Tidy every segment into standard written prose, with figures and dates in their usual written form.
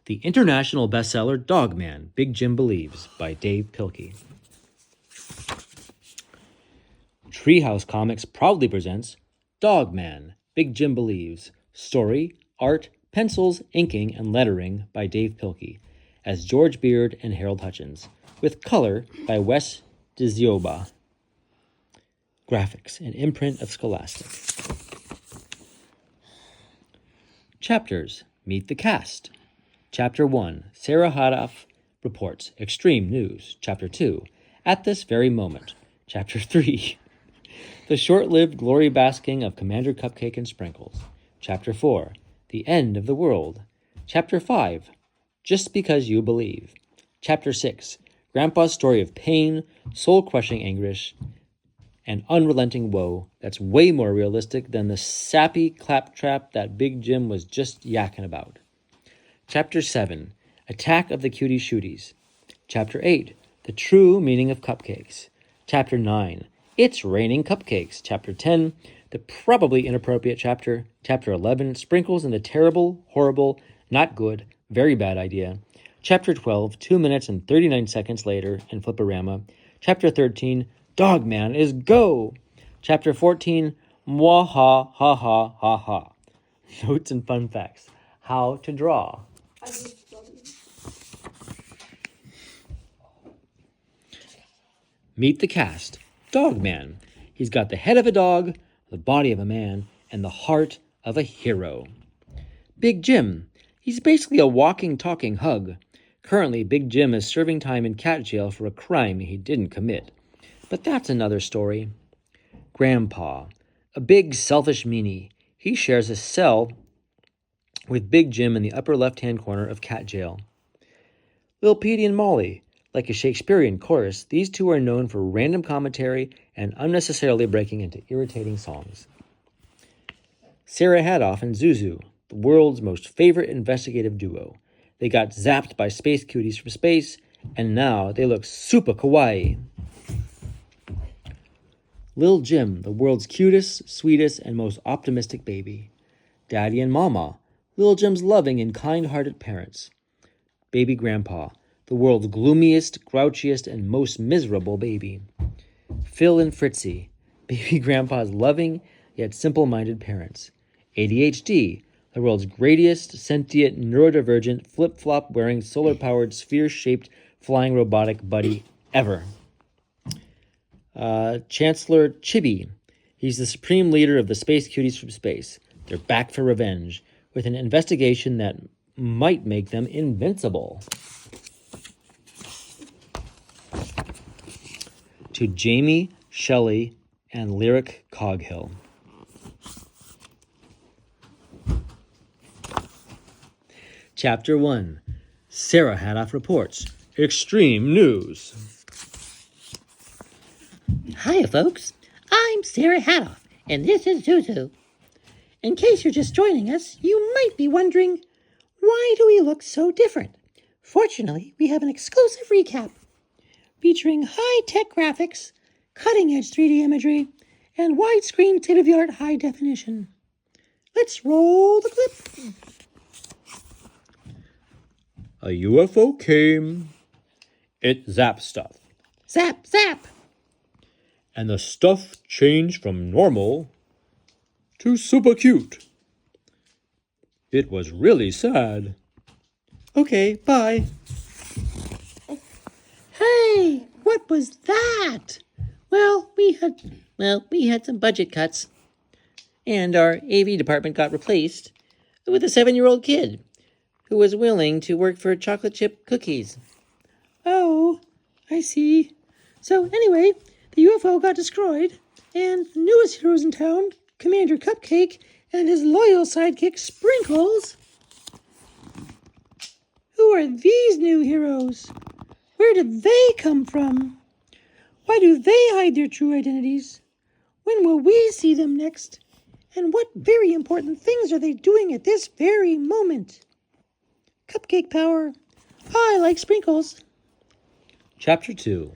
The international bestseller Dog Man, Big Jim Believes by Dave Pilkey. Treehouse Comics proudly presents Dog Man, Big Jim Believes, story, art, pencils, inking, and lettering by Dave Pilkey, as George Beard and Harold Hutchins, with color by Wes DeZioba. Graphics, an imprint of Scholastic. Chapters, meet the cast. Chapter 1, Sarah Hadoff reports extreme news. Chapter 2, at this very moment. Chapter 3, the short-lived glory basking of Commander Cupcake and Sprinkles. Chapter 4, the end of the world. Chapter 5, just because you believe. Chapter 6, Grandpa's story of pain, soul-crushing anguish, and unrelenting woe that's way more realistic than the sappy claptrap that Big Jim was just yakking about. Chapter 7, Attack of the Cutie Shooties. Chapter 8, The True Meaning of Cupcakes. Chapter 9, It's Raining Cupcakes. Chapter 10, The Probably Inappropriate Chapter. Chapter 11, Sprinkles and the Terrible, Horrible, Not Good, Very Bad Idea. Chapter 12, 2 minutes and 39 seconds later in Flip-O-Rama. Chapter 13, Dog Man is Go! Chapter 14, Mwah ha ha ha ha ha. Notes and fun facts. How to draw. Meet the cast. Dog Man. He's got the head of a dog, the body of a man, and the heart of a hero. Big Jim. He's basically a walking, talking hug. Currently, Big Jim is serving time in cat jail for a crime he didn't commit. But that's another story. Grandpa. A big, selfish meanie. He shares a cell with Big Jim in the upper left-hand corner of cat jail. Lil Petey and Molly. Like a Shakespearean chorus, these two are known for random commentary and unnecessarily breaking into irritating songs. Sarah Hadoff and Zuzu, the world's most favorite investigative duo. They got zapped by space cuties from space, and now they look super kawaii. Lil Jim, the world's cutest, sweetest, and most optimistic baby. Daddy and Mama, Lil Jim's loving and kind-hearted parents. Baby Grandpa, the world's gloomiest, grouchiest, and most miserable baby. Phil and Fritzy, Baby Grandpa's loving yet simple-minded parents. ADHD, the world's greatest, sentient, neurodivergent, flip-flop-wearing, solar-powered, sphere-shaped, flying robotic buddy ever. Chancellor Chibi, he's the supreme leader of the Space Cuties from space. They're back for revenge, with an investigation that might make them invincible. To Jamie, Shelley, and Lyric Coghill. Chapter 1, Sarah Hadoff reports extreme news. Hiya, folks. I'm Sarah Hadoff, and this is Zuzu. In case you're just joining us, you might be wondering, why do we look so different? Fortunately, we have an exclusive recap featuring high-tech graphics, cutting-edge 3D imagery, and widescreen state-of-the-art high definition. Let's roll the clip. A UFO came. It zapped stuff. Zap, zap. And the stuff changed from normal to super cute. It was really sad. Okay, bye. Hey, what was that? Well, we had some budget cuts. And our AV department got replaced with a 7-year-old kid who was willing to work for chocolate chip cookies. Oh, I see. So anyway, the UFO got destroyed, and the newest heroes in town, Commander Cupcake and his loyal sidekick Sprinkles. Who are these new heroes? Where did they come from? Why do they hide their true identities? When will we see them next? And what very important things are they doing at this very moment? Cupcake power. I like Sprinkles. Chapter 2,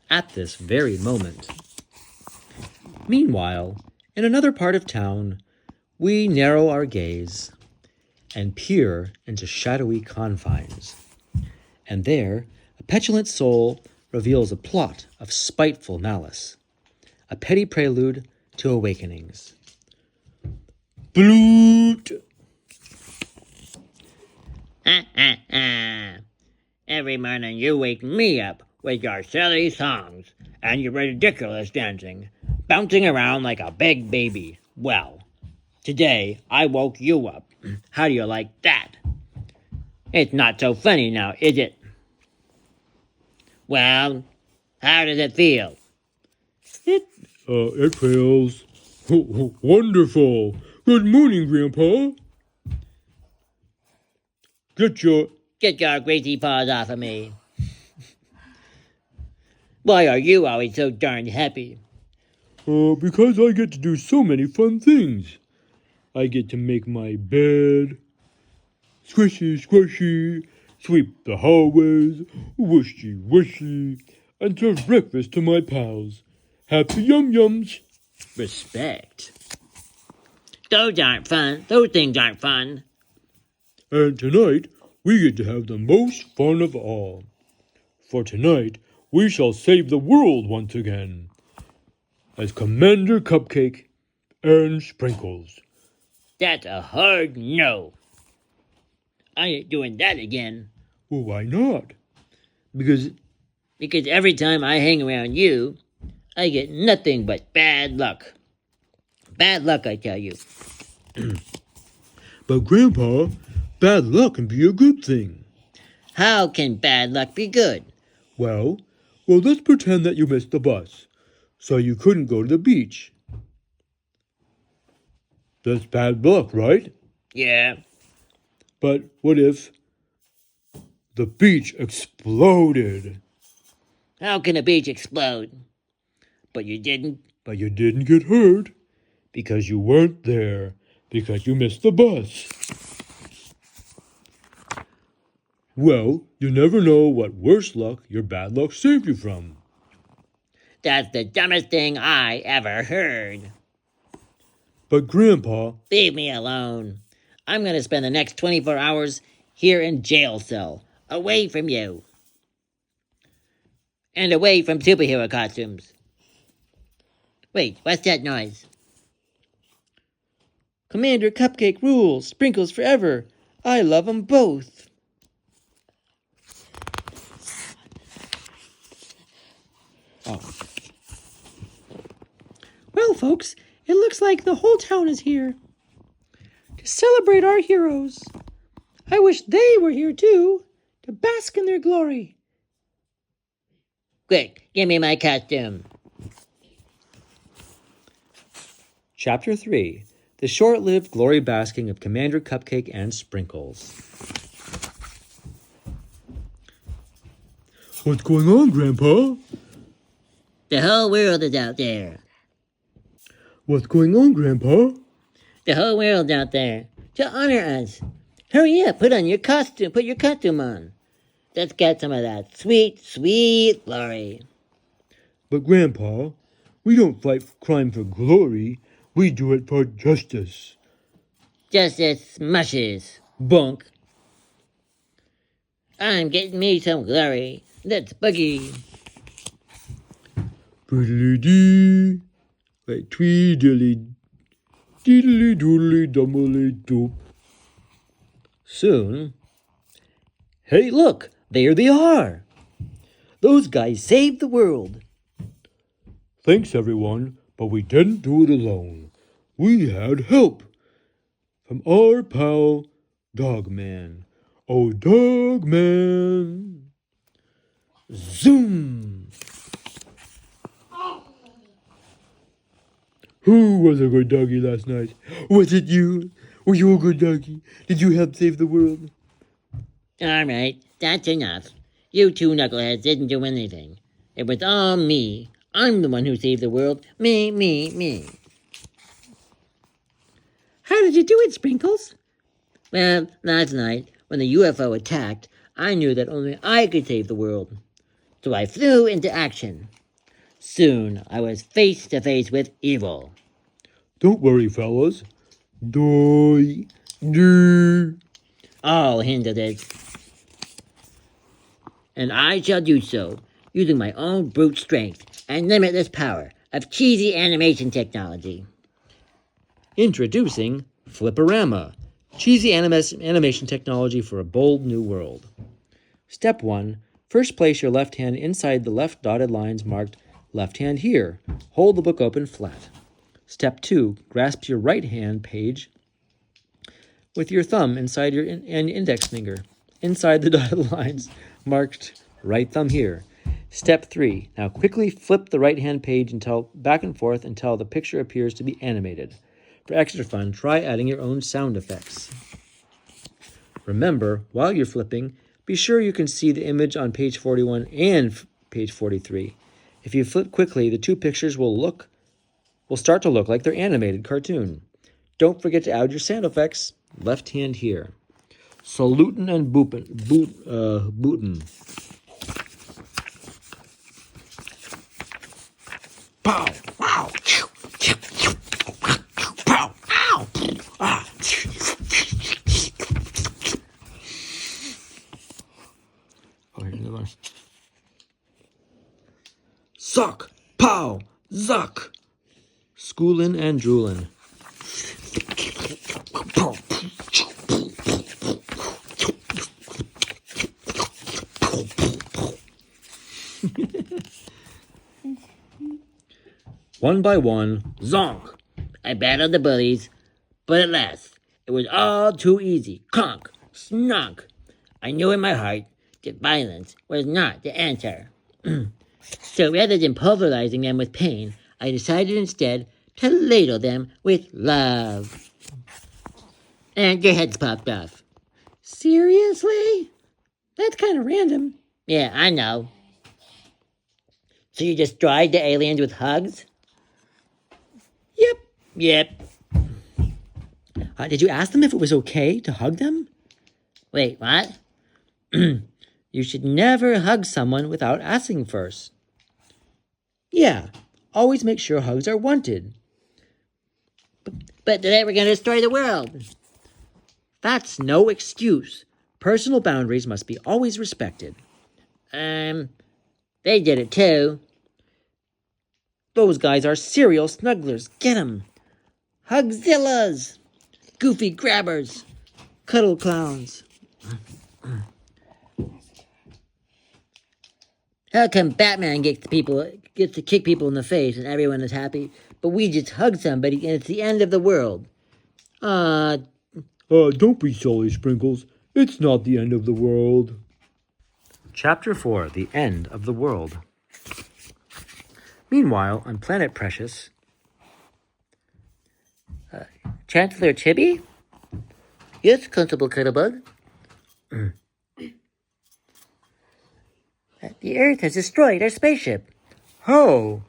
at this very moment. Meanwhile, in another part of town, we narrow our gaze and peer into shadowy confines. And there, a petulant soul reveals a plot of spiteful malice, a petty prelude to awakenings. Bloot! Ha ha ha. Every morning you wake me up with your silly songs and your ridiculous dancing, bouncing around like a big baby. Well, today I woke you up. How do you like that? It's not so funny now, is it? Well, how does it feel? It feels wonderful. Good morning, Grandpa. Get your greasy paws off of me. Why are you always so darn happy? because I get to do so many fun things. I get to make my bed, squishy, squishy, sweep the hallways, wishy, wishy, and serve breakfast to my pals. Happy yum-yums. Respect. Those aren't fun. Those things aren't fun. And tonight, we get to have the most fun of all. For tonight, we shall save the world once again. As Commander Cupcake and Sprinkles. That's a hard no. I ain't doing that again. Well, why not? Because every time I hang around you, I get nothing but bad luck. Bad luck, I tell you. But Grandpa, bad luck can be a good thing. How can bad luck be good? Well, let's pretend that you missed the bus, so you couldn't go to the beach. That's bad luck, right? Yeah. But what if the beach exploded? How can a beach explode? But you didn't. But you didn't get hurt because you weren't there, because you missed the bus. Well, you never know what worse luck your bad luck saved you from. That's the dumbest thing I ever heard. But Grandpa... Leave me alone. I'm going to spend the next 24 hours here in jail cell, away from you. And away from superhero costumes. Wait, what's that noise? Commander Cupcake rules, Sprinkles forever. I love 'em both. Oh. Well, folks, it looks like the whole town is here to celebrate our heroes. I wish they were here too, to bask in their glory. Quick, give me my costume. Chapter 3. The short-lived glory basking of Commander Cupcake and Sprinkles. What's going on, Grandpa? The whole world is out there. What's going on, Grandpa? The whole world's out there to honor us. Hurry up, put your costume on. Let's get some of that sweet, sweet glory. But Grandpa, we don't fight crime for glory. We do it for justice. Justice mushes, bunk. I'm getting me some glory. Let's boogie. Doodly-dee, like tweedly, diddly doodly dumbly doop. Soon. Hey, look! There they are! Those guys saved the world. Thanks, everyone, but we didn't do it alone. We had help from our pal, Dogman. Oh, Dogman! Zoom! Who was a good doggy last night? Was it you? Were you a good doggy? Did you help save the world? All right, that's enough. You two knuckleheads didn't do anything. It was all me. I'm the one who saved the world. Me. How did you do it, Sprinkles? Well, last night, when the UFO attacked, I knew that only I could save the world. So I flew into action. Soon, I was face to face with evil. Don't worry, fellas. Doi, doo. I'll handle this. And I shall do so, using my own brute strength and limitless power of cheesy animation technology. Introducing Flip-O-Rama, cheesy animation technology for a bold new world. Step 1. First place your left hand inside the left dotted lines marked left hand here. Hold the book open flat. Step 2. Grasp your right hand page with your thumb inside your and index finger, inside the dotted lines marked right thumb here. Step 3. Now quickly flip the right hand page back and forth until the picture appears to be animated. For extra fun, try adding your own sound effects. Remember, while you're flipping, be sure you can see the image on page 41 and page 43. If you flip quickly, the two pictures will start to look like their animated cartoon. Don't forget to add your sound effects. Left hand here. Salutin' and bootin'. Pow! Wow! Pow! Ow! Ah! Oh, here's another one. Suck! Pow! Zuck! Schoolin' and droolin'. One by one, zonk! I battled the bullies, but at last, it was all too easy. Conk! Snonk! I knew in my heart that violence was not the answer. So rather than pulverizing them with pain, I decided instead to ladle them with love. And their heads popped off. Seriously? That's kind of random. Yeah, I know. So you destroyed the aliens with hugs? Yep. Yep. Did you ask them if it was okay to hug them? Wait, what? You should never hug someone without asking first. Yeah, always make sure hugs are wanted. But they were going to destroy the world. That's no excuse. Personal boundaries must be always respected. They did it too. Those guys are serial snugglers. Get 'em. Hugzillas! Goofy grabbers! Cuddle clowns. How come Batman gets to kick people in the face and everyone is happy, but we just hug somebody and it's the end of the world? Don't be silly, Sprinkles. It's not the end of the world. Chapter 4, The End of the World. Meanwhile, on Planet Precious... Chancellor Chibi? Yes, Constable Cuddlebug. The Earth has destroyed our spaceship. Oh!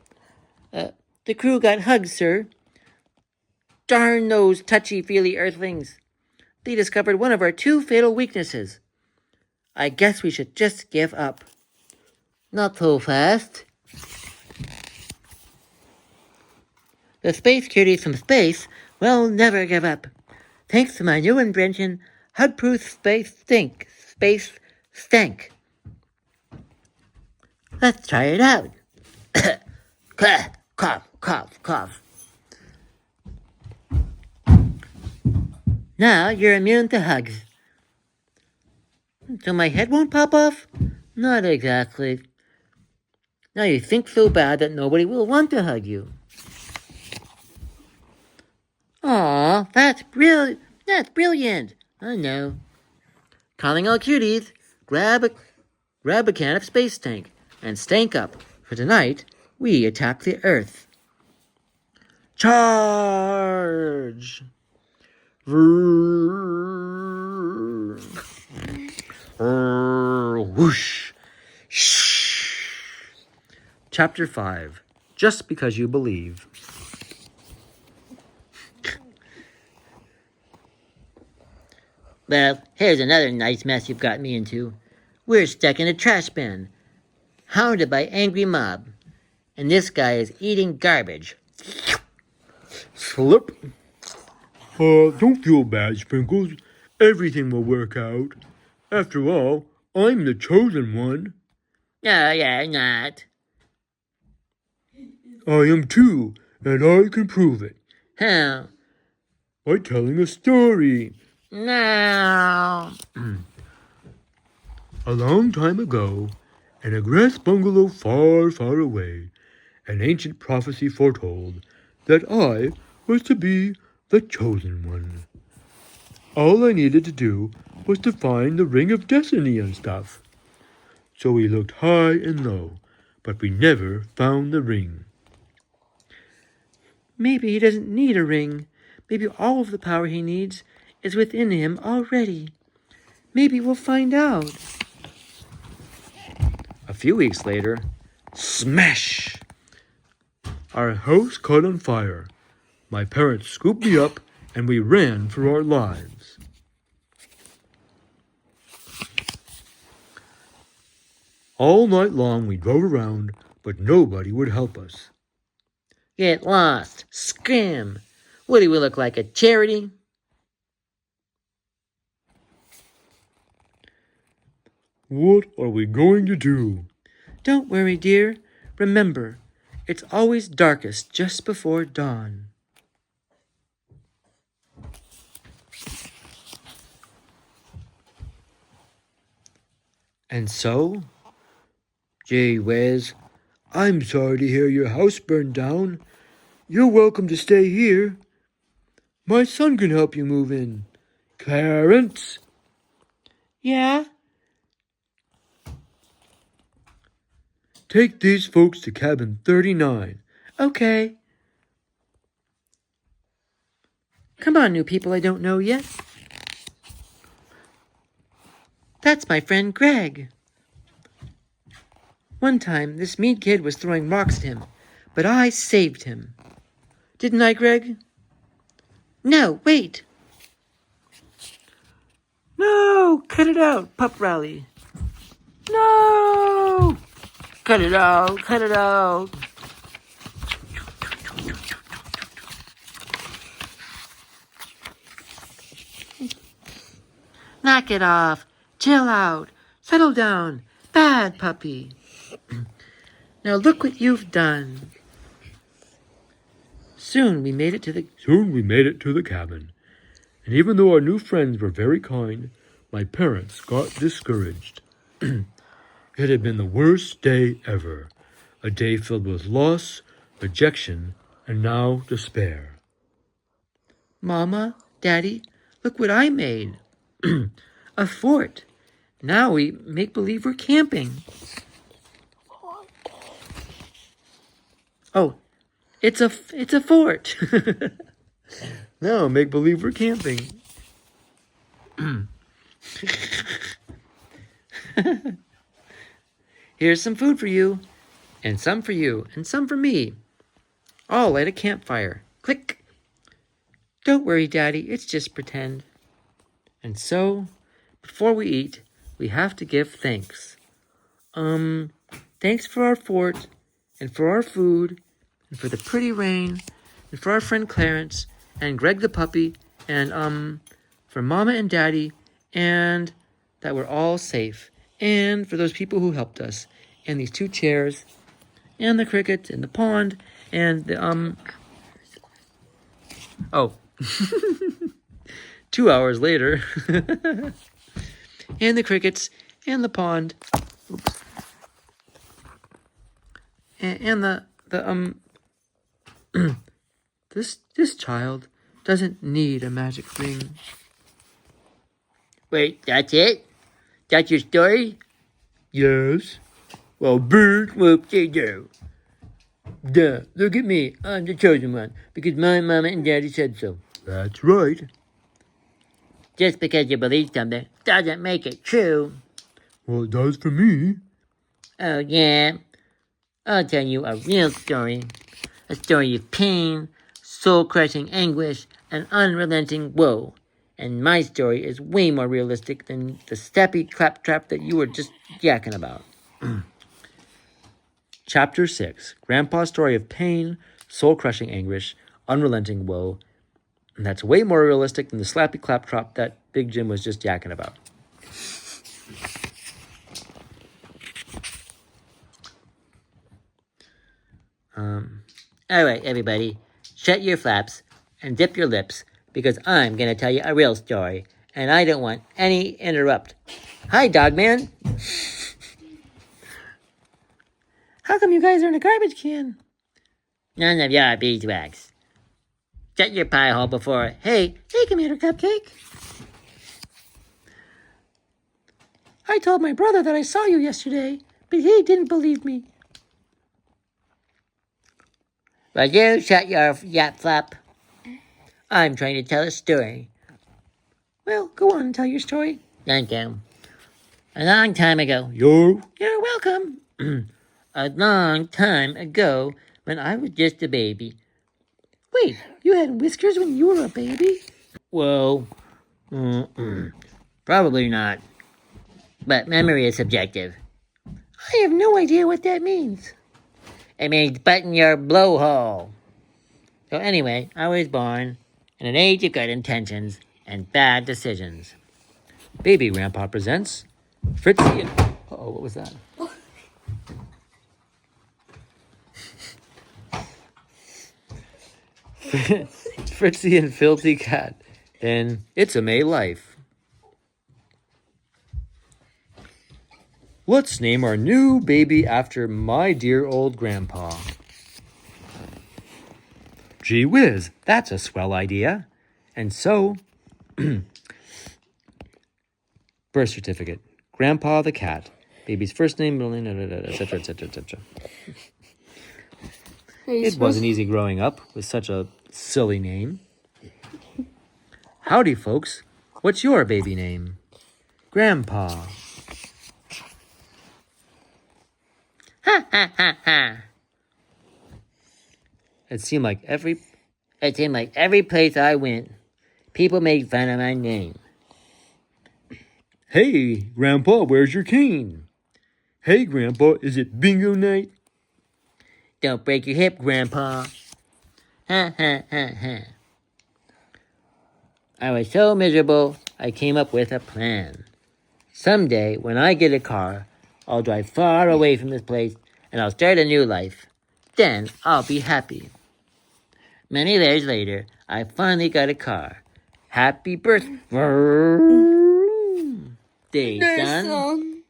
The crew got hugged, sir. Darn those touchy-feely Earthlings. They discovered one of our 2 fatal weaknesses. I guess we should just give up. Not so fast. The space cuties from space will never give up. Thanks to my new invention, Hug-Proof Space Stank. Let's try it out. Cough, cough, cough. Now you're immune to hugs. So my head won't pop off? Not exactly. Now you think so bad that nobody will want to hug you. Aw, that's brilliant. I know. Calling all cuties, grab a can of space tank and stank up. For tonight, we attack the Earth. Charge! Whoosh! Shh! Chapter 5, Just Because You Believe. Well, here's another nice mess you've got me into. We're stuck in a trash bin, hounded by angry mob, and this guy is eating garbage. Slip. Don't feel bad, Sprinkles. Everything will work out. After all, I'm the chosen one. No, you're not. I am too, and I can prove it. How? By telling a story. No. A long time ago, in a grass bungalow far, far away, an ancient prophecy foretold that I was to be the chosen one. All I needed to do was to find the ring of destiny and stuff. So we looked high and low, but we never found the ring. Maybe he doesn't need a ring. Maybe all of the power he needs is within him already. Maybe we'll find out. A few weeks later, smash! Our house caught on fire. My parents scooped me up, and we ran for our lives. All night long we drove around, but nobody would help us. Get lost. Scram. What do we look like, a charity? What are we going to do? Don't worry, dear. Remember, it's always darkest just before dawn. And so, Gee whiz, I'm sorry to hear your house burned down. You're welcome to stay here. My son can help you move in. Clarence? Yeah? Take these folks to cabin 39. Okay. Come on, new people I don't know yet. That's my friend Greg. One time, this mean kid was throwing rocks at him, but I saved him. Didn't I, Greg? No, wait. No! Cut it out, pup rally. No! Cut it out. Cut it out. Knock it off. Chill out. Settle down. Bad puppy. Now look what you've done. Soon we made it to the cabin. And even though our new friends were very kind, my parents got discouraged. It had been the worst day ever. A day filled with loss, rejection, and now despair. Mama, Daddy, look what I made. A fort. Now we make believe we're camping. Oh, it's a fort. Now make believe we're camping. Here's some food for you, and some for you, and some for me. All at a campfire. Click. Don't worry, Daddy, it's just pretend. And so, before we eat, we have to give thanks. Thanks for our fort, and for our food, and for the pretty rain, and for our friend Clarence, and Greg the puppy, and, for Mama and Daddy, and that we're all safe, and for those people who helped us, and these 2 chairs, and the cricket, and the pond, and the, oh, 2 hours later, and the crickets, and the pond, oops, and this child doesn't need a magic ring. Wait, that's it? That's your story? Yes? Well, bird whoop they do. Duh, look at me. I'm the chosen one because my mama and daddy said so. That's right. Just because you believe something doesn't make it true. Well, it does for me. Oh, yeah. I'll tell you a real story. A story of pain, soul-crushing anguish, and unrelenting woe. And my story is way more realistic than the steppy claptrap that you were just yakking about. Chapter 6, Grandpa's story of pain, soul-crushing anguish, unrelenting woe. And that's way more realistic than the slappy claptrap that Big Jim was just yakking about. All right, everybody, shut your flaps and dip your lips because I'm going to tell you a real story, and I don't want any interrupt. Hi, Dogman. How come you guys are in a garbage can? None of your beeswax. Shut your pie hole before. Hey, come here, Cupcake. I told my brother that I saw you yesterday, but he didn't believe me. Will you shut your yap flap? I'm trying to tell a story. Well, go on and tell your story. Thank you. A long time ago. You're welcome. A long time ago, when I was just a baby. Wait, you had whiskers when you were a baby? Well, probably not. But memory is subjective. I have no idea what that means. It means button your blowhole. So anyway, I was born in an age of good intentions and bad decisions. Baby Grandpa presents Fritzy and... Uh-oh, what was that? Fritzy and Filthy Cat in It's a May Life. Let's name our new baby after my dear old grandpa. Gee whiz, that's a swell idea. And so, birth certificate, Grandpa the cat, baby's first name, middle name, etc., etc., etc. It wasn't easy growing up with such a silly name. Howdy, folks. What's your baby name? Grandpa. Ha ha ha ha. It seemed like every place I went, people made fun of my name. Hey, Grandpa, where's your cane? Hey, Grandpa, is it bingo night? Don't break your hip, Grandpa. Ha ha ha ha. I was so miserable, I came up with a plan. Someday, when I get a car, I'll drive far away from this place, and I'll start a new life. Then I'll be happy. Many years later, I finally got a car. Happy birthday, son.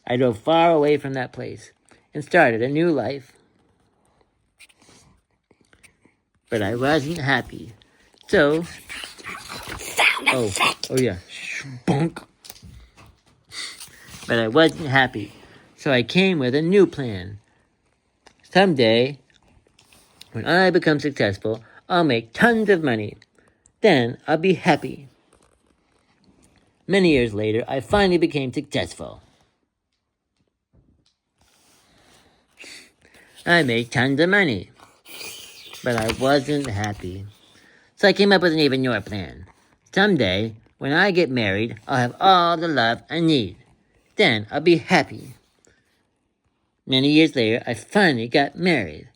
I drove far away from that place and started a new life. But I wasn't happy. So, oh yeah, bunk. But I wasn't happy. So I came with a new plan. Someday, when I become successful, I'll make tons of money. Then I'll be happy. Many years later, I finally became successful. I made tons of money. But I wasn't happy. So I came up with an even newer plan. Someday, when I get married, I'll have all the love I need. Then I'll be happy. Many years later, I finally got married.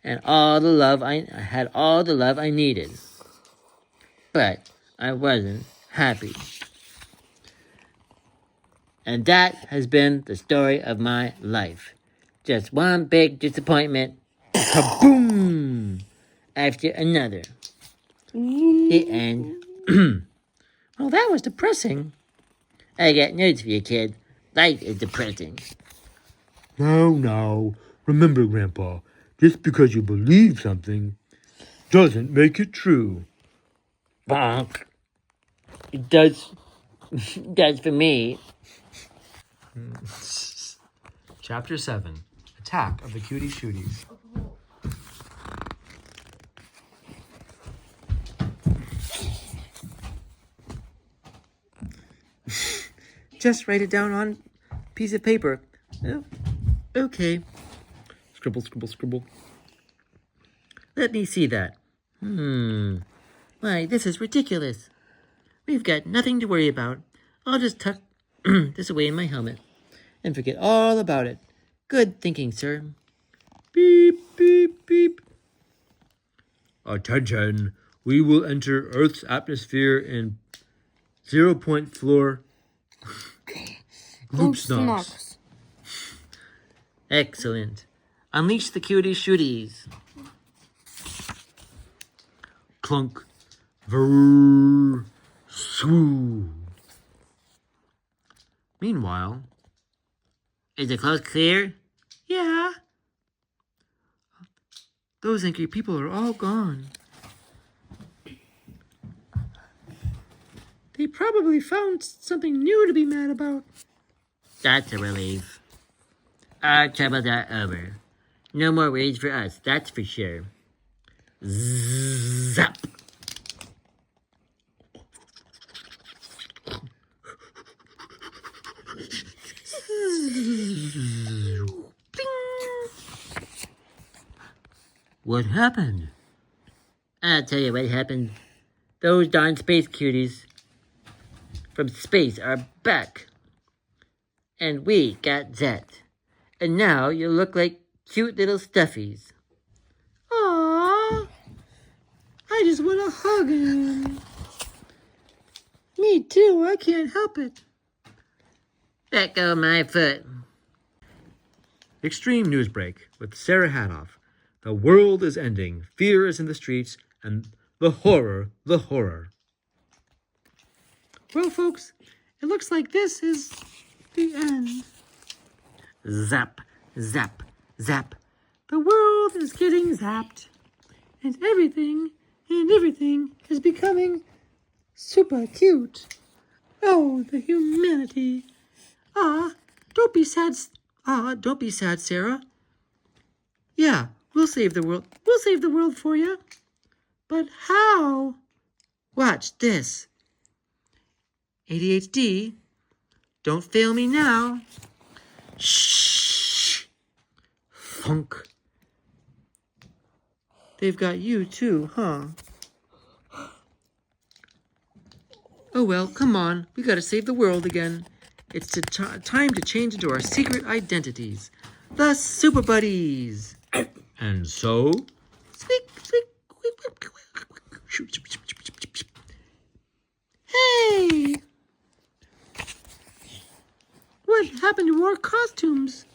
And I had all the love I needed. But I wasn't happy. And that has been the story of my life. Just one big disappointment. Kaboom! After another. The end. Well, that was depressing. I got news for you, kid. Life is depressing. Now, remember, Grandpa, just because you believe something doesn't make it true. Bonk. It does for me. Chapter 7, Attack of the Cutie Shooties. Just write it down on a piece of paper. Oh, okay. Scribble, scribble, scribble. Let me see that. Why, this is ridiculous. We've got nothing to worry about. I'll just tuck this away in my helmet and forget all about it. Good thinking, sir. Beep, beep, beep. Attention, we will enter Earth's atmosphere in 0-point floor. Loop snocks. Excellent. Unleash the cutie shooties. Clunk. Vrrr. Swoo. Meanwhile, is the coast clear? Yeah. Those angry people are all gone. They probably found something new to be mad about. That's a relief. Our troubles are over. No more worries for us, that's for sure. Zap! What happened? I'll tell you what happened. Those darn space cuties from space are back. And we got that. And now you look like cute little stuffies. Aww. I just want to hug him. Me too, I can't help it. Let go of my foot. Extreme news break with Sarah Hatoff. The world is ending. Fear is in the streets. And the horror. Well, folks, it looks like this is the end. Zap, zap, zap. The world is getting zapped. And everything is becoming super cute. Oh, the humanity. Don't be sad, Sarah. Yeah, we'll save the world. We'll save the world for you. But how? Watch this. ADHD, don't fail me now. Shh. Funk. They've got you too, huh? Oh well, come on. We gotta save the world again. It's time to change into our secret identities. The Super Buddies. And so... Squeak, squeak, hey! What happened to our costumes?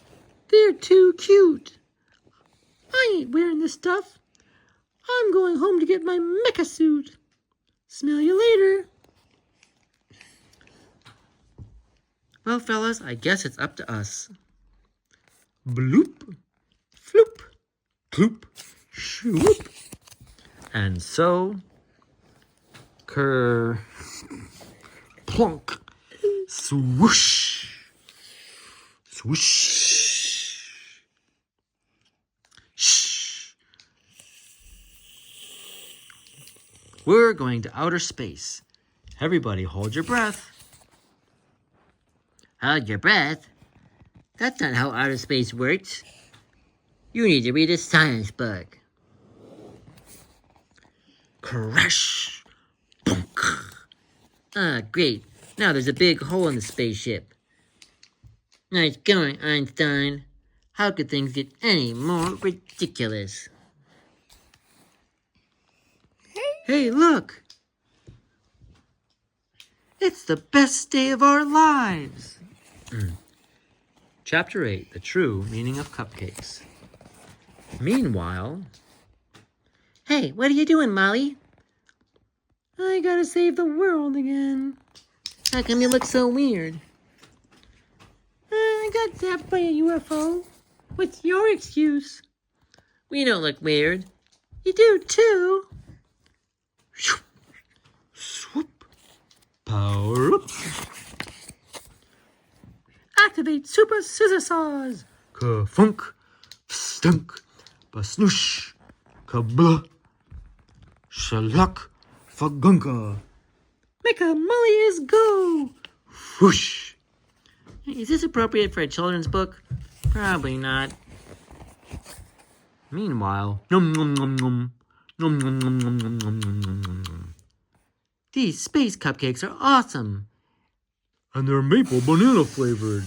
They're too cute. I ain't wearing this stuff. I'm going home to get my mecha suit. Smell you later. Well, fellas, I guess it's up to us. Bloop, floop, cloop, shoop. And so, plonk, swoosh, swoosh, shh. We're going to outer space. Everybody hold your breath. Hold your breath? That's not how outer space works. You need to read a science book. Crash! Bonk! Great. Now there's a big hole in the spaceship. Nice going, Einstein. How could things get any more ridiculous? Hey, look! It's the best day of our lives! Chapter 8, The True Meaning of Cupcakes. Meanwhile... Hey, what are you doing, Molly? I gotta save the world again. How come you look so weird? I got zapped by a UFO. What's your excuse? We don't look weird. You do, too. Swoop. Power up. Activate Super Scissor Saws. Ka-funk. Stunk. Ba-snoosh. Ka-blah. Shalak. Fagunka. Make a Molly is go. Whoosh. Is this appropriate for a children's book? Probably not. Meanwhile, nom nom nom nom. Nom nom nom nom nom nom nom nom nom. These space cupcakes are awesome. And they're maple banana flavored.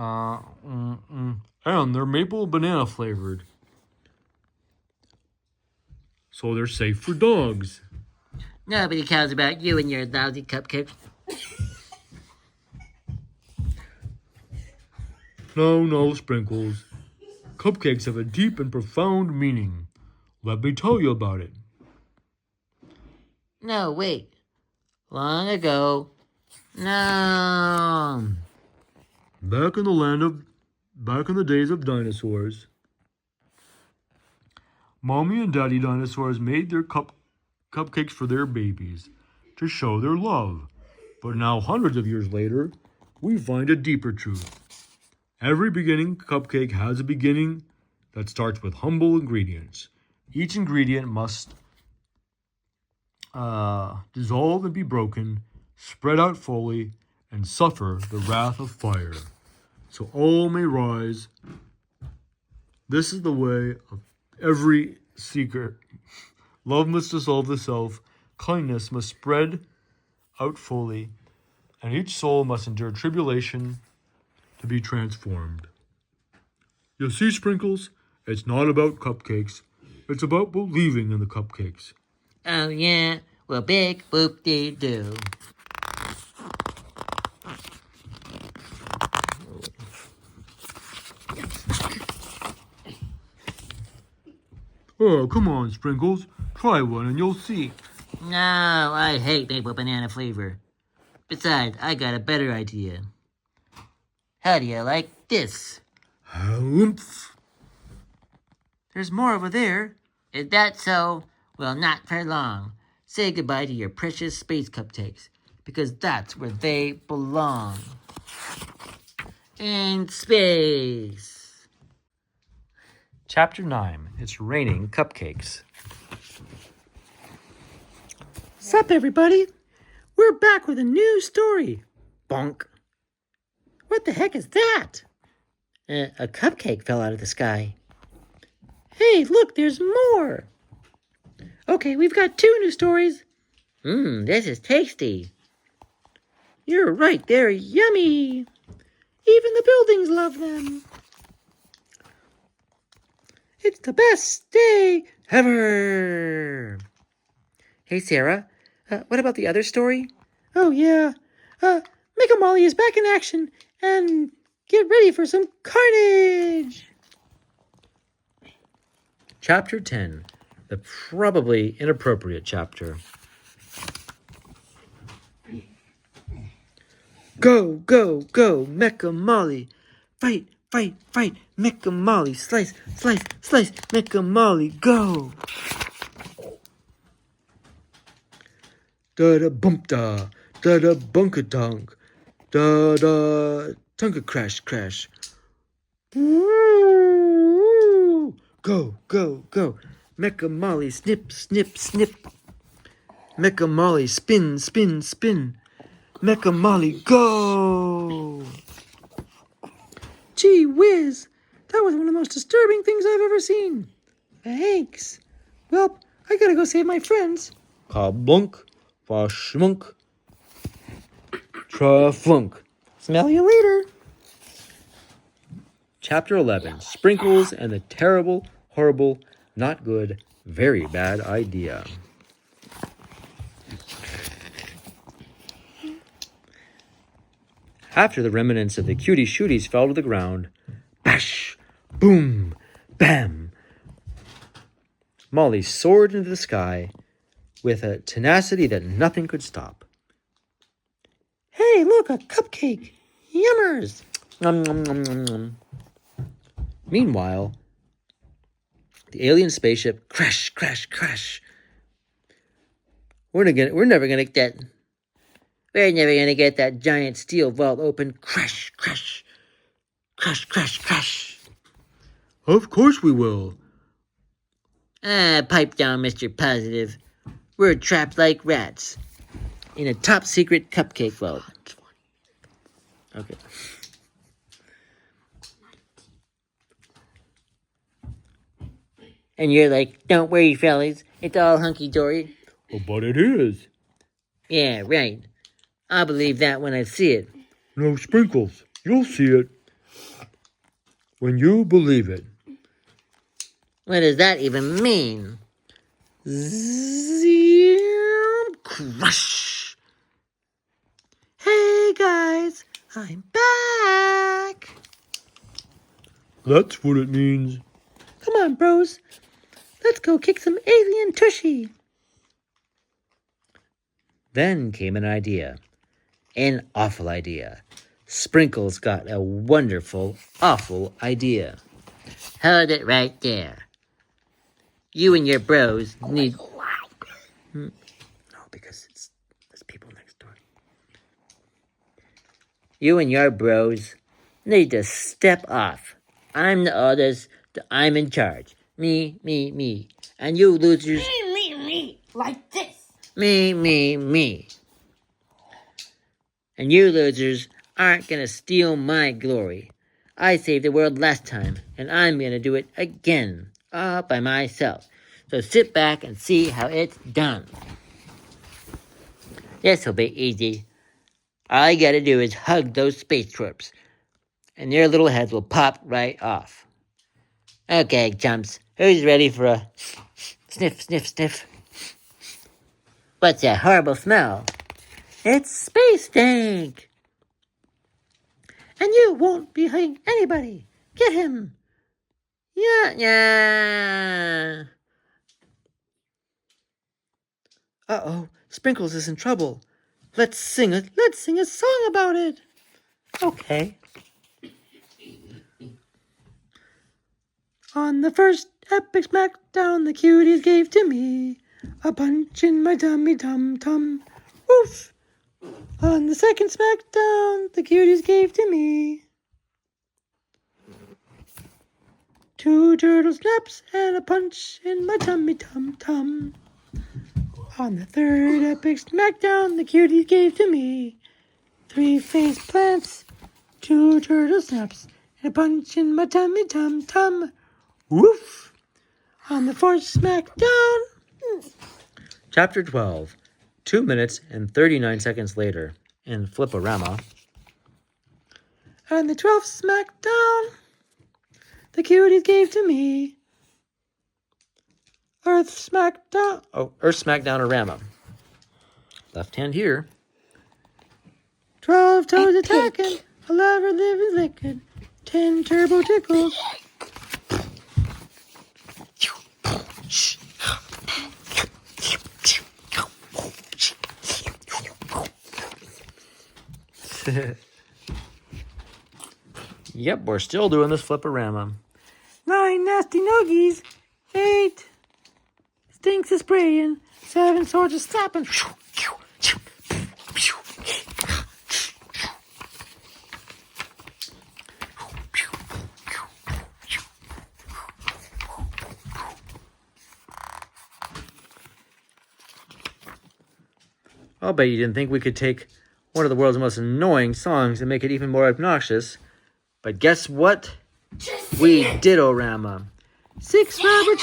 And they're maple banana flavored. So they're safe for dogs. Nobody cares about you and your lousy cupcakes. No, Sprinkles. Cupcakes have a deep and profound meaning. Let me tell you about it. No, wait. Long ago. No. Back in the days of dinosaurs, Mommy and Daddy dinosaurs made their cupcakes for their babies to show their love. But now, hundreds of years later, we find a deeper truth. Every beginning cupcake has a beginning that starts with humble ingredients. Each ingredient must dissolve and be broken, spread out fully, and suffer the wrath of fire, so all may rise. This is the way of every seeker. Love must dissolve the self, kindness must spread out fully, and each soul must endure tribulation to be transformed. You see, Sprinkles, it's not about cupcakes. It's about believing in the cupcakes. Oh, yeah. Well, big whoop-dee-doo. Oh, come on, Sprinkles. Try one and you'll see. No, I hate maple banana flavor. Besides, I got a better idea. How do you like this? Oomph. There's more over there. Is that so? Well, not for long. Say goodbye to your precious space cupcakes, because that's where they belong. In space. Chapter 9. It's raining cupcakes. Sup, everybody? We're back with a new story. Bonk. What the heck is that? A cupcake fell out of the sky. Hey, look, there's more. Okay, we've got 2 new stories. This is tasty. You're right, they're yummy. Even the buildings love them. It's the best day ever. Hey, Sarah, what about the other story? Oh, yeah. Mega Molly is back in action, and get ready for some carnage. Chapter 10. The probably inappropriate chapter. Go, go, go, Mecha Molly. Fight, fight, fight, Mecha Molly. Slice, slice, slice, Mecha Molly. Go. Da-da bump da, da-da bunka dunk, da-da tunka crash crash. Woo! Go, go, go. Mecha Molly, snip, snip, snip. Mecha Molly, spin, spin, spin. Mecha Molly, go! Gee whiz! That was one of the most disturbing things I've ever seen. Thanks. Well, I gotta go save my friends. Kablunk, fashmunk, traflunk. Smell you later. Chapter 11. Sprinkles and the terrible, horrible, not good, very bad idea. After the remnants of the Cutie shooties fell to the ground, bash, boom, bam, Molly soared into the sky with a tenacity that nothing could stop. Hey, look, a cupcake. Yummers. Nom, nom, nom, nom, nom. Meanwhile, the alien spaceship crash, crash, crash. We're never gonna get that giant steel vault open. Crash, crash, crash, crash, crash. Of course we will. Pipe down, Mr. Positive. We're trapped like rats in a top secret cupcake vault. Okay. And you're like, don't worry, fellas. It's all hunky-dory. Oh, but it is. Yeah, right. I'll believe that when I see it. No, Sprinkles. You'll see it. when you believe it. What does that even mean? Crush! Hey guys, I'm back! That's what it means. Come on, bros. Let's go kick some alien tushy. Then came an idea. An awful idea. Sprinkles got a wonderful, awful idea. Hold it right there. You and your bros need... No, because there's people next door. You and your bros need to step off. I'm the oldest. I'm in charge. Me. And you losers... Me. Like this. Me. And you losers aren't gonna steal my glory. I saved the world last time, and I'm gonna do it again, all by myself. So sit back and see how it's done. This'll be easy. All you gotta do is hug those space twerps, and their little heads will pop right off. Okay, chumps, who's ready for a sniff? What's that horrible smell? It's space stank! And you won't be hurting anybody. Get him. Yeah. Uh-oh, Sprinkles is in trouble. Let's sing a song about it. Okay. On the first epic smackdown, the cuties gave to me a punch in my tummy tum-tum. Woof! On the second smackdown, the cuties gave to me 2 turtle snaps and a punch in my tummy tum-tum. On the third epic smackdown, the cuties gave to me 3 face plants, 2 turtle snaps, and a punch in my tummy tum-tum. Woof! On the fourth smackdown... Chapter 12. 2 minutes and 39 seconds later in Flip-O-Rama. On the 12th smackdown, the cuties gave to me Earth Smackdown. Oh, Earth Smackdown-O-Rama. Left hand here. 12 toes attacking, 11 living licking, 10 turbo tickles. Yep, we're still doing this Flip-O-Rama. 9 nasty nuggies, 8 stinks of spraying, 7 swords of slapping. I'll bet you didn't think we could take one of the world's most annoying songs and make it even more obnoxious. But guess what? We did-O-Rama. 6 rubber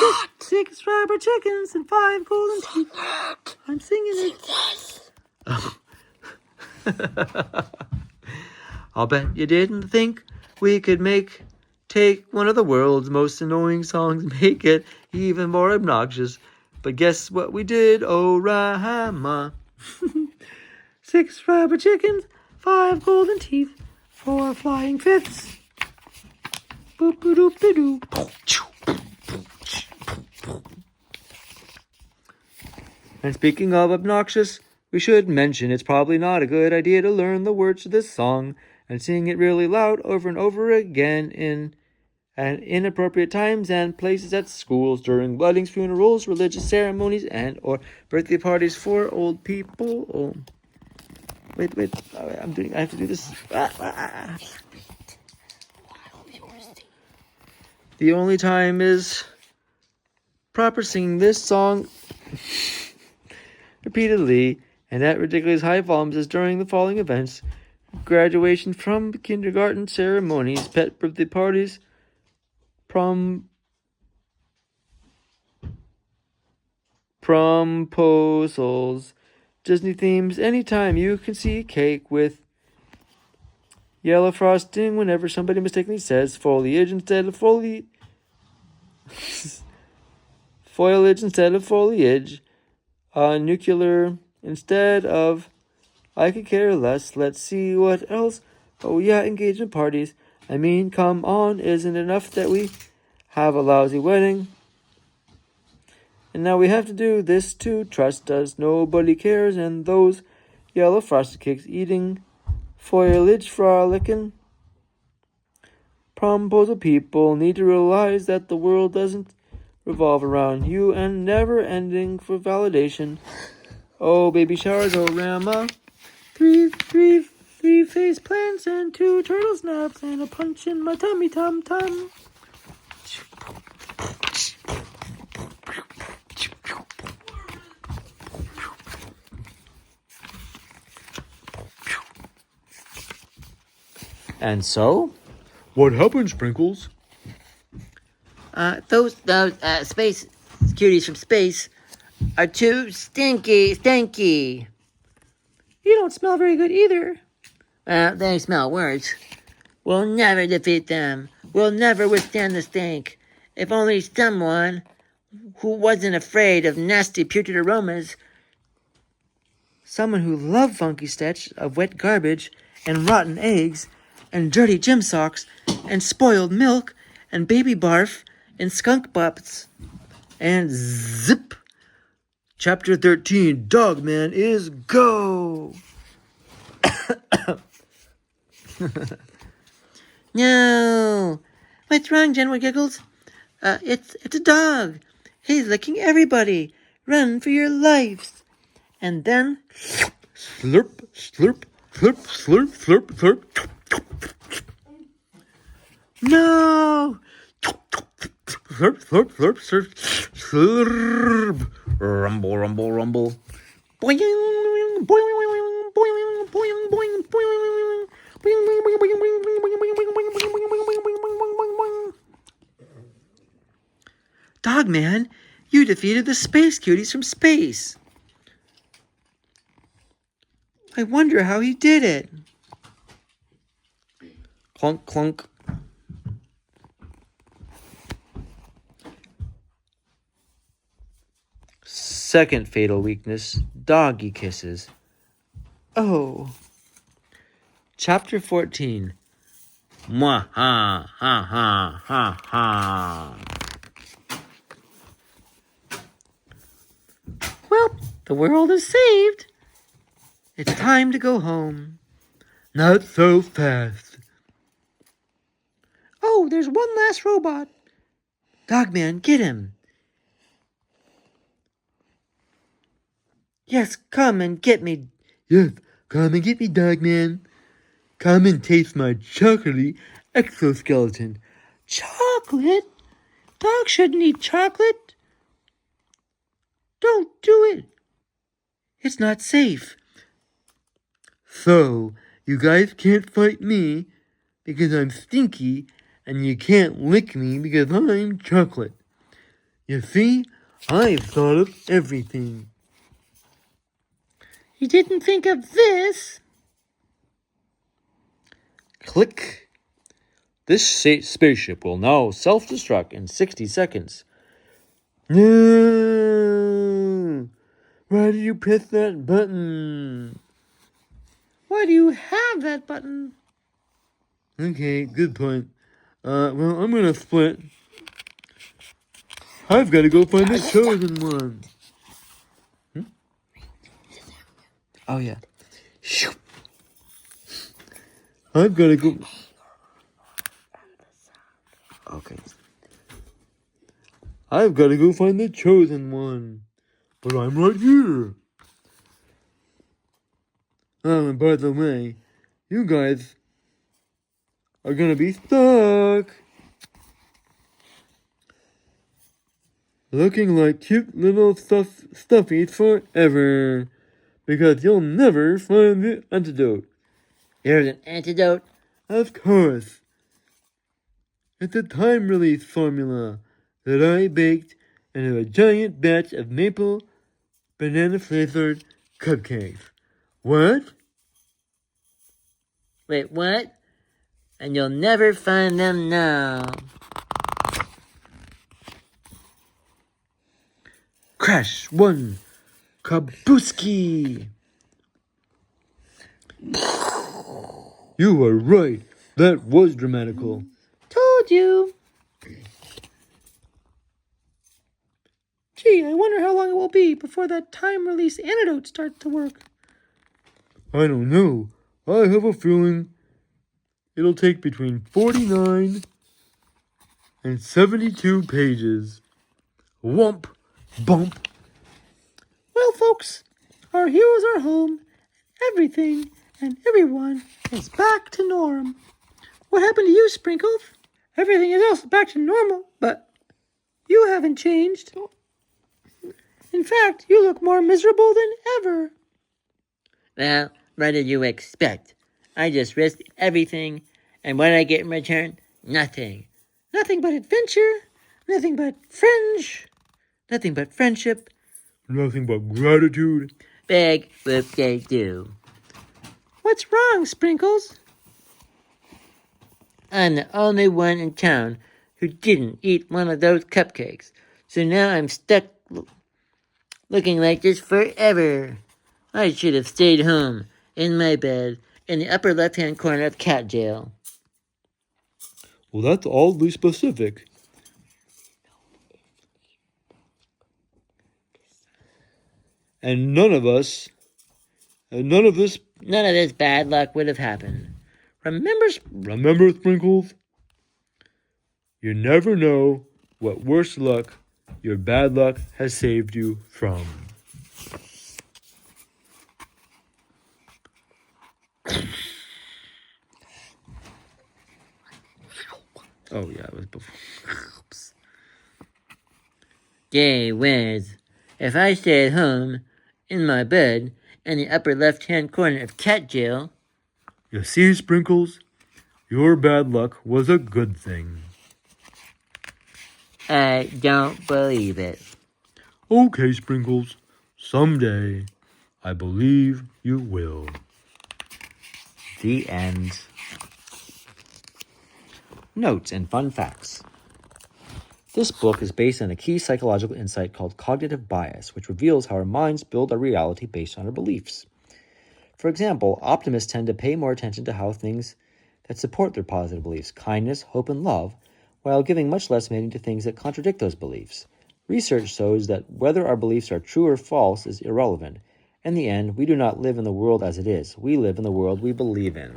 chickens and 5 golden teeth. I'm singing it. I'll bet you didn't think we could take one of the world's most annoying songs and make it even more obnoxious. But guess what we did, O-Rama? 6 rubber chickens, 5 golden teeth, 4 flying fifths. Boop-a-doop-a-doo. And speaking of obnoxious, we should mention it's probably not a good idea to learn the words to this song and sing it really loud over and over again in inappropriate times and places at schools, during weddings, funerals, religious ceremonies, and or birthday parties for old people. Oh. Wait, I have to do this. The only time is proper singing this song repeatedly and at ridiculous high volumes is during the following events: graduation from kindergarten, ceremonies, pet birthday parties, promposals, Disney themes, anytime you can see cake with Yellow frosting whenever somebody mistakenly says foliage instead of foliage. Foliage instead of foliage. Nuclear instead of I could care less. Let's see what else. Oh yeah, engagement parties. I mean, come on, isn't it enough that we have a lousy wedding? And now we have to do this too. Trust us, nobody cares. And those yellow frosted cakes eating, foliage frolicking. Promposal people need to realize that the world doesn't revolve around you and never ending for validation. Oh, baby showers, oh Rama. Three face plants and 2 turtle snaps and a punch in my tummy tum tum. And so, What happened, Sprinkles? Those space cuties from space are too stinky. You don't smell very good either. They smell worse. We'll never defeat them. We'll never withstand the stink. If only someone who wasn't afraid of nasty putrid aromas. Someone who loved funky stench of wet garbage and rotten eggs and dirty gym socks and spoiled milk and baby barf and skunk butts. And zip! Chapter 13, Dogman is go! No. What's wrong, General Giggles? It's a dog. He's licking everybody. Run for your lives. And then Slurp, slurp, slurp, slurp, slurp, slurp. no! Slurp, slurp, slurp, slurp, slurp. Rumble, rumble, rumble. Boing, boing, boing, boing, boing, boing, boing, boing. Dogman, you defeated the space cuties from space. I wonder how he did it. Clunk, clunk. Second fatal weakness, doggy kisses. Oh. Chapter 14. Mwah ha ha ha ha ha. Well, the world is saved. It's time to go home. Not so fast. Oh, there's one last robot. Dogman, get him. Yes, come and get me. Yes, come and get me, Dogman. Come and taste my chocolatey exoskeleton. Chocolate? Dogs shouldn't eat chocolate. Don't do it. It's not safe. So, you guys can't fight me because I'm stinky, and you can't lick me because I'm chocolate. You see, I've thought of everything. You didn't think of this. click. This spaceship will now self-destruct in 60 seconds. No! Why did you press that button? Why do you have that button? Okay, good point. Well, I'm gonna split. I've gotta go find the chosen one. Oh, yeah. I've gotta go. Okay. I've gotta go find the chosen one. But I'm right here. Oh, and by the way, you guys are gonna be stuck. Looking like cute little stuffies forever. Because you'll never find the antidote. There's an antidote. Of course. It's a time release formula that I baked into a giant batch of maple banana flavored cupcakes. What? Wait, what? and you'll never find them now. Crash 1. Kabooski! You were right. That was dramatical. Told you. Gee, I wonder how long it will be before that time-release antidote starts to work. I don't know. I have a feeling it'll take between 49 and 72 pages. Whomp, bump. Well, folks, our heroes are home. Everything and everyone is back to norm. What happened to you, Sprinkles? Everything else is back to normal, but you haven't changed. In fact, you look more miserable than ever. Well, what did you expect? I just risked everything, and what did I get in return? Nothing. Nothing but adventure, nothing but friendship. Nothing but gratitude. Beg, whoop, they do. What's wrong, Sprinkles? I'm the only one in town who didn't eat one of those cupcakes, so now I'm stuck looking like this forever. I should have stayed home, in my bed, in the upper left-hand corner of cat jail. Well, that's oddly specific. And none of this None of this bad luck would have happened. Remember, Sprinkles? You never know what worse luck your bad luck has saved you from. Oh, yeah, it was before. Oops. Gee whiz. If I stay at home, in my bed, in the upper left-hand corner of cat jail... You see, Sprinkles? Your bad luck was a good thing. I don't believe it. Okay, Sprinkles. Someday, I believe you will. The end. Notes and fun facts. This book is based on a key psychological insight called cognitive bias, which reveals how our minds build our reality based on our beliefs. For example, optimists tend to pay more attention to how things that support their positive beliefs, kindness, hope, and love, while giving much less meaning to things that contradict those beliefs. Research shows that whether our beliefs are true or false is irrelevant. In the end, we do not live in the world as it is. We live in the world we believe in.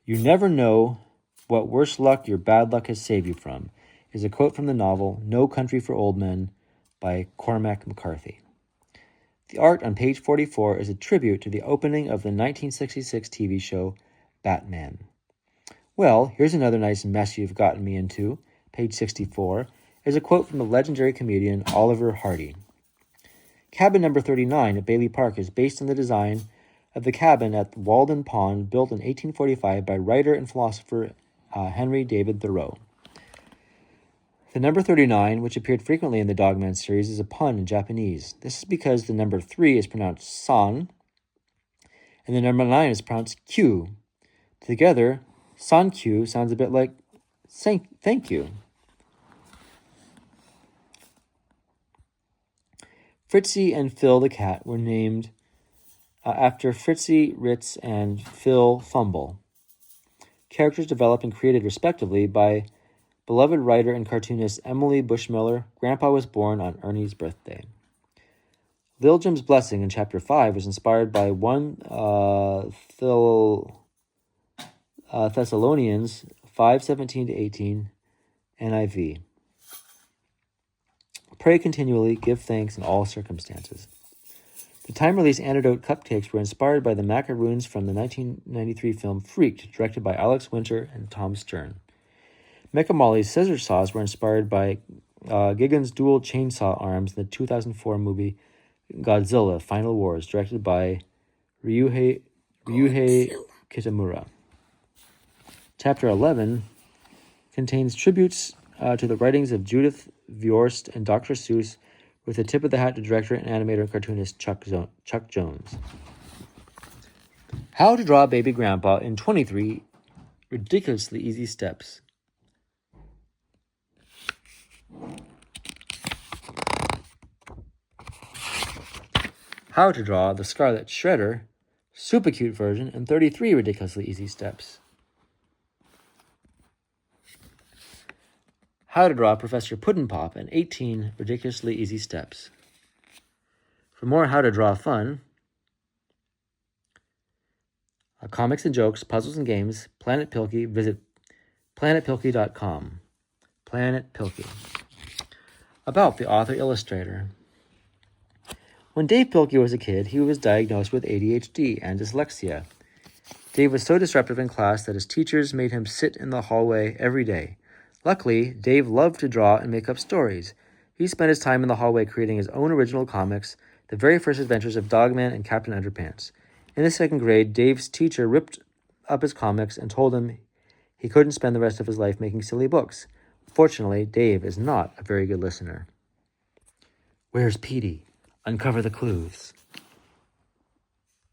You never know what worse luck your bad luck has saved you from, is a quote from the novel No Country for Old Men by Cormac McCarthy. The art on page 44 is a tribute to the opening of the 1966 TV show Batman. Well, here's another nice mess you've gotten me into. Page 64 is a quote from the legendary comedian Oliver Hardy. Cabin number 39 at Bailey Park is based on the design of the cabin at Walden Pond built in 1845 by writer and philosopher Henry David Thoreau. The number 39, which appeared frequently in the Dogman series, is a pun in Japanese. This is because the number 3 is pronounced san, and the number 9 is pronounced Q. Together, san-Q sounds a bit like thank you. Fritzy and Phil the cat were named after Fritzy, Ritz, and Phil Fumble. Characters developed and created respectively by beloved writer and cartoonist Emily Bushmiller. Grandpa was born on Ernie's birthday. Lil Jim's blessing in chapter 5 was inspired by 1 Thessalonians 5:17-18 NIV. Pray continually, give thanks in all circumstances. The time-release antidote cupcakes were inspired by the macaroons from the 1993 film Freaked, directed by Alex Winter and Tom Stern. Mecha Molly's scissor saws were inspired by Gigan's dual chainsaw arms in the 2004 movie Godzilla Final Wars, directed by Ryuhei Kitamura. Chapter 11 contains tributes to the writings of Judith Viorst and Dr. Seuss, with a tip of the hat to director and animator and cartoonist Chuck Jones. How to draw baby grandpa in 23 ridiculously easy steps. How to draw the Scarlet Shredder super cute version in 33 ridiculously easy steps. How to draw Professor Puddin' Pop in 18 ridiculously easy steps. For more how to draw fun, comics and jokes, puzzles and games, Planet Pilkey, visit planetpilkey.com. Planet Pilkey. About the author-illustrator. When Dave Pilkey was a kid, he was diagnosed with ADHD and dyslexia. Dave was so disruptive in class that his teachers made him sit in the hallway every day. Luckily, Dave loved to draw and make up stories. He spent his time in the hallway creating his own original comics, the very first adventures of Dogman and Captain Underpants. In the second grade, Dave's teacher ripped up his comics and told him he couldn't spend the rest of his life making silly books. Fortunately, Dave is not a very good listener. Where's Petey? Uncover the clues.